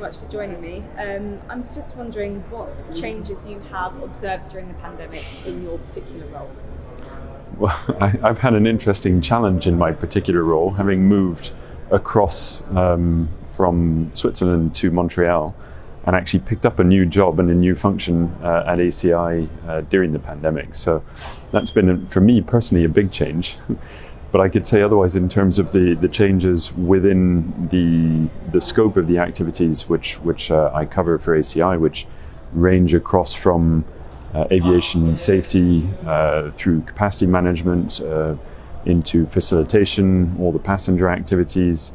much for joining me. I'm just wondering what changes you have observed during the pandemic in your particular role. Well, I've had an interesting challenge in my particular role, having moved across from Switzerland to Montreal and actually picked up a new job and a new function at ACI during the pandemic. So that's been, for me personally, a big change. But I could say otherwise in terms of the changes within the scope of the activities which I cover for ACI, which range across from aviation safety through capacity management into facilitation, all the passenger activities,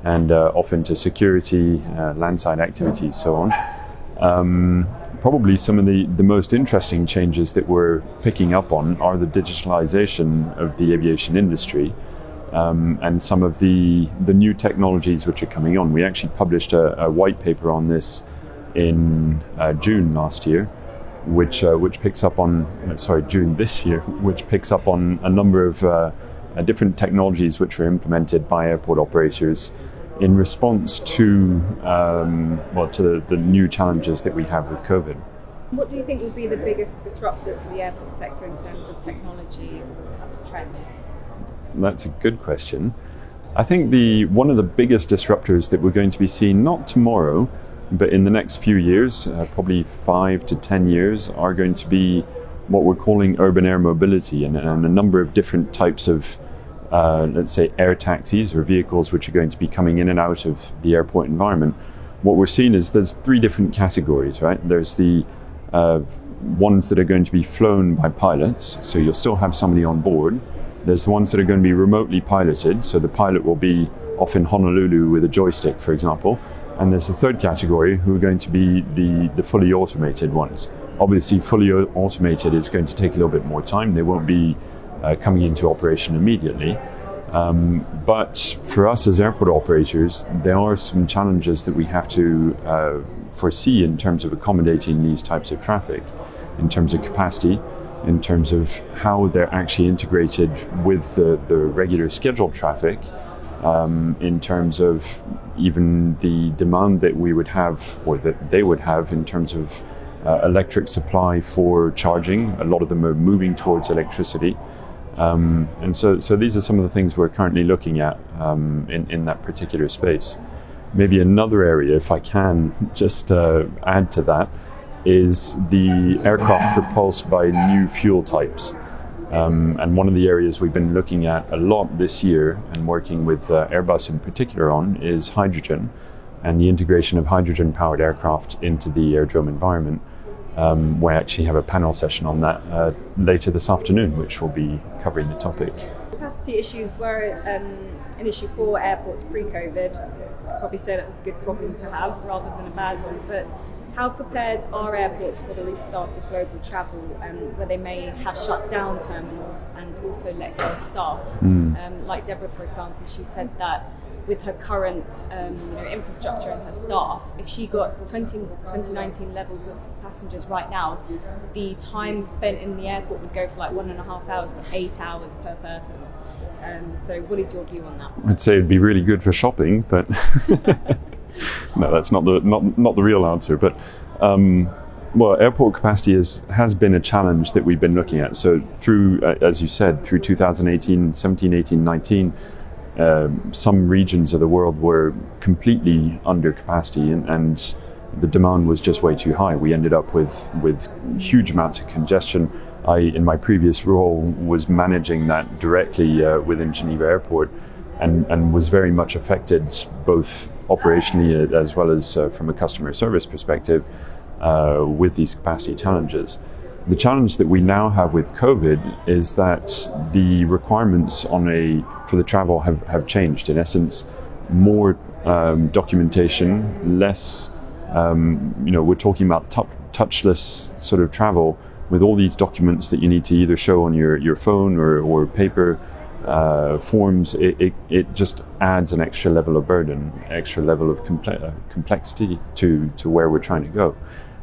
and off into security, landside activities, so on. Probably some of the most interesting changes that we're picking up on are the digitalization of the aviation industry and some of the new technologies which are coming on. We actually published a white paper on this in June last year, which picks up on, June this year, which picks up on a number of different technologies which were implemented by airport operators in response to the new challenges that we have with COVID. What do you think will be the biggest disruptor to the airport sector in terms of technology or perhaps trends? That's a good question. I think one of the biggest disruptors that we're going to be seeing, not tomorrow, but in the next few years, probably 5 to 10 years, are going to be what we're calling urban air mobility and a number of different types of let's say air taxis or vehicles which are going to be coming in and out of the airport environment. What we're seeing is there's 3 different categories, right? There's the ones that are going to be flown by pilots, so you'll still have somebody on board. There's the ones that are going to be remotely piloted, so the pilot will be off in Honolulu with a joystick, for example. And there's the third category who are going to be the fully automated ones. Obviously, fully automated is going to take a little bit more time. They won't be coming into operation immediately. But for us as airport operators, there are some challenges that we have to foresee in terms of accommodating these types of traffic, in terms of capacity, in terms of how they're actually integrated with the regular scheduled traffic, in terms of even the demand that we would have, or that they would have, in terms of electric supply for charging. A lot of them are moving towards electricity. And so these are some of the things we're currently looking at in that particular space. Maybe another area, if I can just add to that, is the aircraft propulsed by new fuel types. And one of the areas we've been looking at a lot this year and working with Airbus in particular on is hydrogen and the integration of hydrogen-powered aircraft into the airdrome environment. We actually have a panel session on that later this afternoon, which will be covering the topic. Capacity issues were an issue for airports pre-COVID. I'd probably say that was a good problem to have rather than a bad one. But how prepared are airports for the restart of global travel, where they may have shut down terminals and also let go of staff? Like Deborah, for example, she said that with her current infrastructure and her staff, if she got 2019 levels of passengers right now, the time spent in the airport would go from like 1.5 hours to 8 hours per person. So what is your view on that? I'd say it'd be really good for shopping, but no, that's not the real answer. But well, airport capacity has been a challenge that we've been looking at. So through, as you said, through 2018, 17, 18, 19, some regions of the world were completely under capacity and the demand was just way too high. We ended up with huge amounts of congestion. I, in my previous role, was managing that directly within Geneva Airport and was very much affected both operationally as well as from a customer service perspective with these capacity challenges. The challenge that we now have with COVID is that the requirements for the travel have changed. In essence, more documentation, less, we're talking about touchless sort of travel with all these documents that you need to either show on your phone or paper forms. It just adds an extra level of burden, extra level of complexity to where we're trying to go.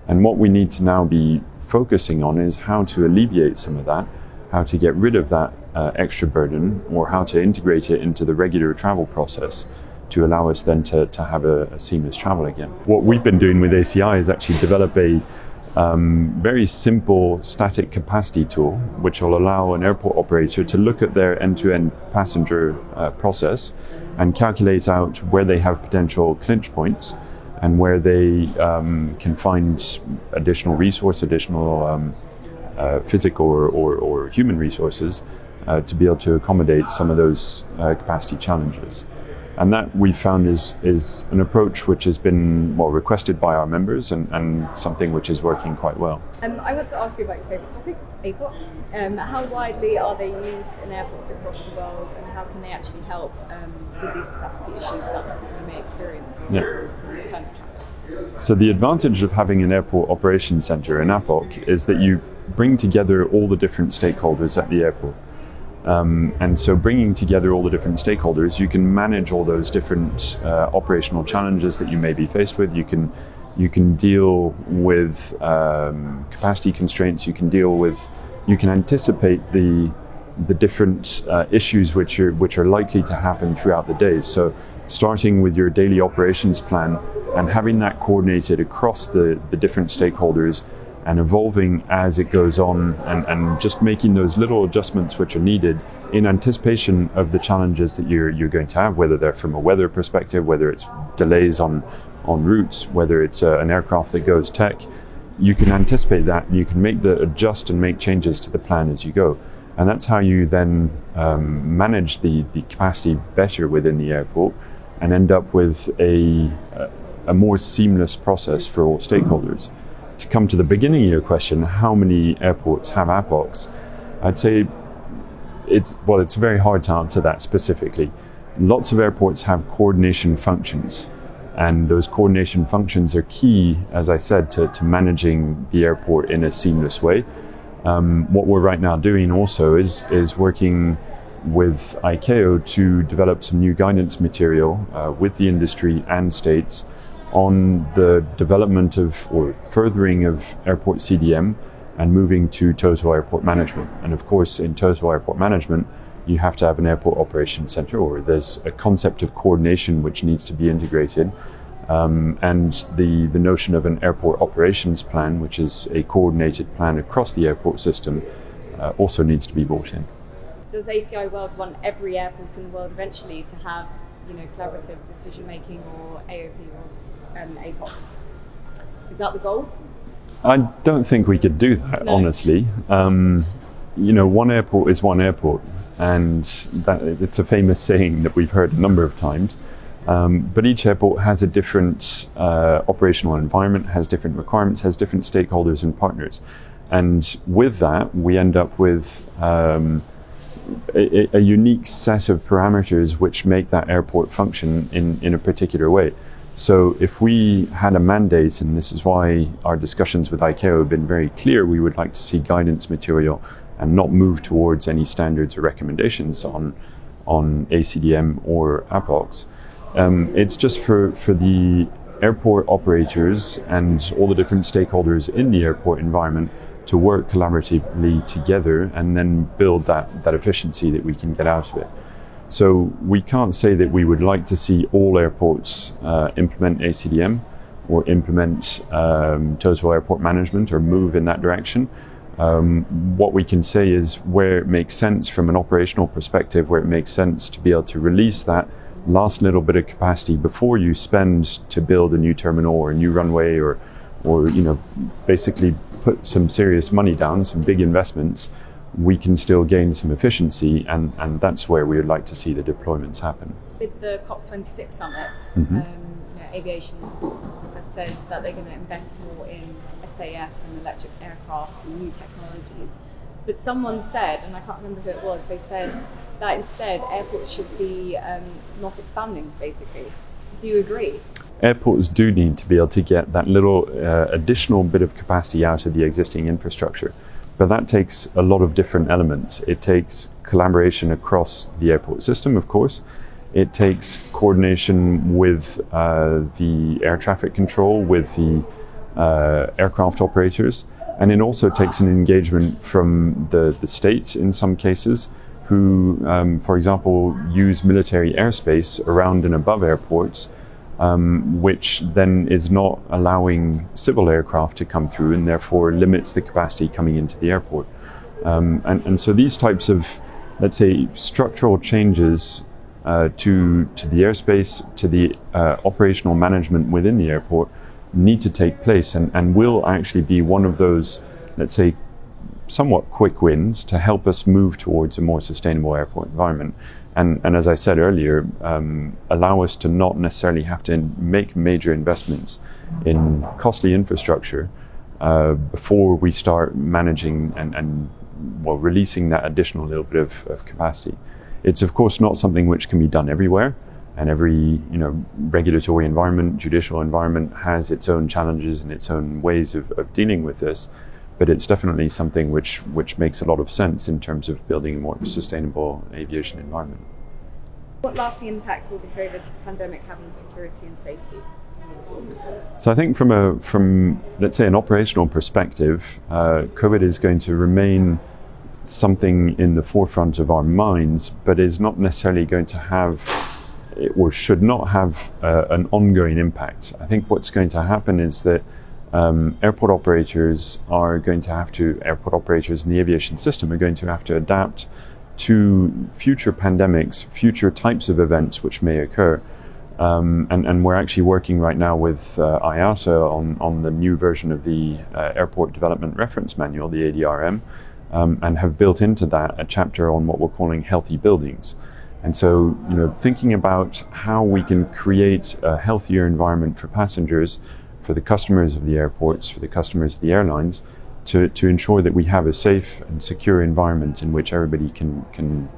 And what we need to now be focusing on is how to alleviate some of that, how to get rid of that extra burden, or how to integrate it into the regular travel process. to allow us then to have a seamless travel again. What we've been doing with ACI is actually develop a very simple static capacity tool, which will allow an airport operator to look at their end-to-end passenger process and calculate out where they have potential clinch points and where they can find additional physical or human resources to be able to accommodate some of those capacity challenges. And that we found is an approach which has been requested by our members and something which is working quite well. I want to ask you about your favourite topic, APOCs. How widely are they used in airports across the world, and how can they actually help with these capacity issues that you may experience in terms of travel? So the advantage of having an airport operations centre, an APOC, is that you bring together all the different stakeholders at the airport. And so bringing together all the different stakeholders, you can manage all those different operational challenges that you may be faced with. You can deal with capacity constraints. You can anticipate the different issues which are likely to happen throughout the day. So starting with your daily operations plan and having that coordinated across the different stakeholders and evolving as it goes on, and just making those little adjustments which are needed in anticipation of the challenges that you're going to have, whether they're from a weather perspective, whether it's delays on routes, whether it's an aircraft that goes tech. You can anticipate that, and you can adjust and make changes to the plan as you go. And that's how you then manage the capacity better within the airport and end up with a more seamless process for all stakeholders. To come to the beginning of your question, how many airports have APOCs? I'd say it's very hard to answer that specifically. Lots of airports have coordination functions, and those coordination functions are key, as I said, to managing the airport in a seamless way. What we're right now doing also is working with ICAO to develop some new guidance material with the industry and states on the development or furthering of airport CDM and moving to total airport management. And of course, in total airport management, you have to have an airport operations center, or there's a concept of coordination which needs to be integrated. And the notion of an airport operations plan, which is a coordinated plan across the airport system, also needs to be brought in. Does ACI World want every airport in the world eventually to have, collaborative decision making, or AOP or APOCs? Is that the goal? I don't think we could do that, no. Honestly. One airport is one airport, and it's a famous saying that we've heard a number of times. But each airport has a different operational environment, has different requirements, has different stakeholders and partners. And with that, we end up with a unique set of parameters which make that airport function in a particular way. So if we had a mandate, and this is why our discussions with ICAO have been very clear, we would like to see guidance material and not move towards any standards or recommendations on ACDM or APOCs. It's just for the airport operators and all the different stakeholders in the airport environment to work collaboratively together and then build that efficiency that we can get out of it. So we can't say that we would like to see all airports implement ACDM or implement total airport management or move in that direction. What we can say is where it makes sense from an operational perspective, where it makes sense to be able to release that last little bit of capacity before you spend to build a new terminal or a new runway or basically put some serious money down, some big investments, we can still gain some efficiency, and that's where we would like to see the deployments happen. With the COP26 summit, aviation has said that they're going to invest more in SAF and electric aircraft and new technologies. But someone said, and I can't remember who it was, they said that instead airports should be not expanding, basically. Do you agree? Airports do need to be able to get that little additional bit of capacity out of the existing infrastructure. But that takes a lot of different elements. It takes collaboration across the airport system, of course. It takes coordination with the air traffic control, with the aircraft operators. And it also takes an engagement from the state in some cases, who, for example, use military airspace around and above airports, which then is not allowing civil aircraft to come through and therefore limits the capacity coming into the airport. And so these types of, let's say, structural changes to the airspace, to the operational management within the airport need to take place and will actually be one of those, let's say, somewhat quick wins to help us move towards a more sustainable airport environment. And as I said earlier, allow us to not necessarily have to make major investments in costly infrastructure before we start managing and releasing that additional little bit of capacity. It's of course not something which can be done everywhere, and every regulatory environment, judicial environment has its own challenges and its own ways of dealing with this. But it's definitely something which makes a lot of sense in terms of building a more sustainable aviation environment. What lasting impact will the COVID pandemic have on security and safety? So I think from let's say an operational perspective, COVID is going to remain something in the forefront of our minds, but is not necessarily going to have or should not have an ongoing impact. I think what's going to happen is that airport operators in the aviation system are going to have to adapt to future pandemics, future types of events which may occur. And we're actually working right now with IATA on the new version of the Airport Development Reference Manual, the ADRM, and have built into that a chapter on what we're calling healthy buildings. And so, thinking about how we can create a healthier environment for passengers, for the customers of the airports, for the customers of the airlines, to ensure that we have a safe and secure environment in which everybody can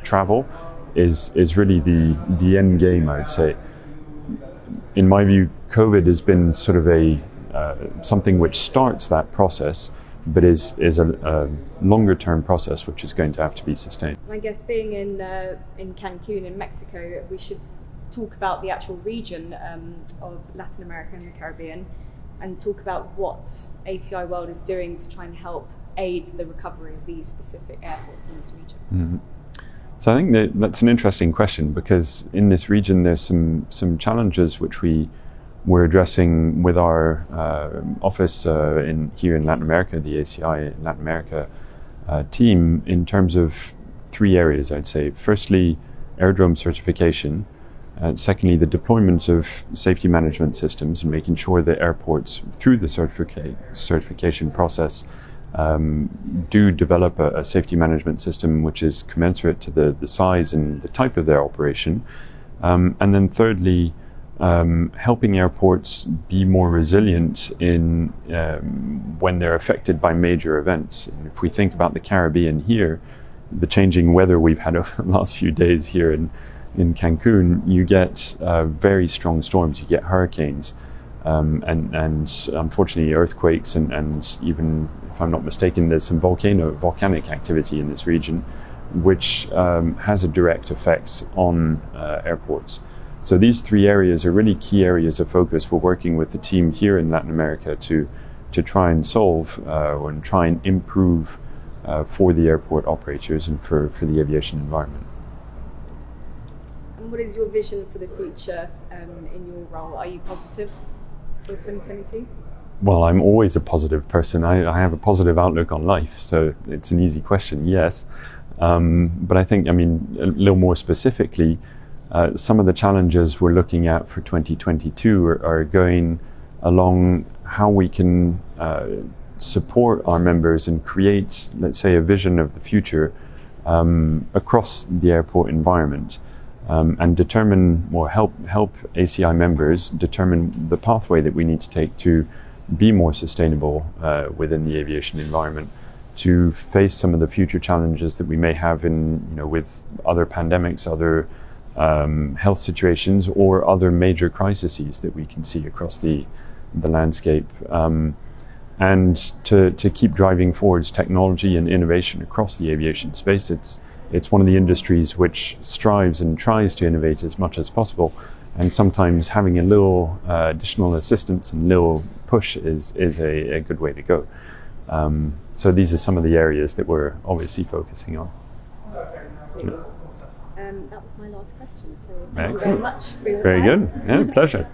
travel is really the end game, I would say. In my view, COVID has been sort of something which starts that process, but is a longer term process which is going to have to be sustained. I guess being in Cancun in Mexico, we should talk about the actual region of Latin America and the Caribbean, and talk about what ACI World is doing to try and help aid the recovery of these specific airports in this region. Mm-hmm. So I think that's an interesting question, because in this region there's some challenges which we're addressing with our office here in Latin America, the ACI Latin America team, in terms of three areas, I'd say. Firstly, aerodrome certification. Secondly, the deployment of safety management systems and making sure that airports, through the certification process, do develop a safety management system which is commensurate to the size and the type of their operation. And then thirdly, helping airports be more resilient in when they're affected by major events. And if we think about the Caribbean here, the changing weather we've had over the last few days here in Cancun, you get very strong storms, you get hurricanes, and unfortunately earthquakes, and even, if I'm not mistaken, there's some volcanic activity in this region, which has a direct effect on airports. So these three areas are really key areas of focus. We're working with the team here in Latin America to try and solve and try and improve for the airport operators and for the aviation environment. And what is your vision for the future in your role? Are you positive for 2022? Well, I'm always a positive person. I have a positive outlook on life, so it's an easy question, yes. But I think, a little more specifically, some of the challenges we're looking at for 2022 are going along how we can support our members and create, let's say, a vision of the future across the airport environment. And determine, or help ACI members determine the pathway that we need to take to be more sustainable within the aviation environment, to face some of the future challenges that we may have with other pandemics, other health situations, or other major crises that we can see across the landscape, and to keep driving forwards technology and innovation across the aviation space. It's one of the industries which strives and tries to innovate as much as possible, and sometimes having a little additional assistance and little push is a good way to go. So these are some of the areas that we're obviously focusing on. Absolutely. That was my last question. So thank you very Excellent. much for your Very time. good. Yeah, pleasure.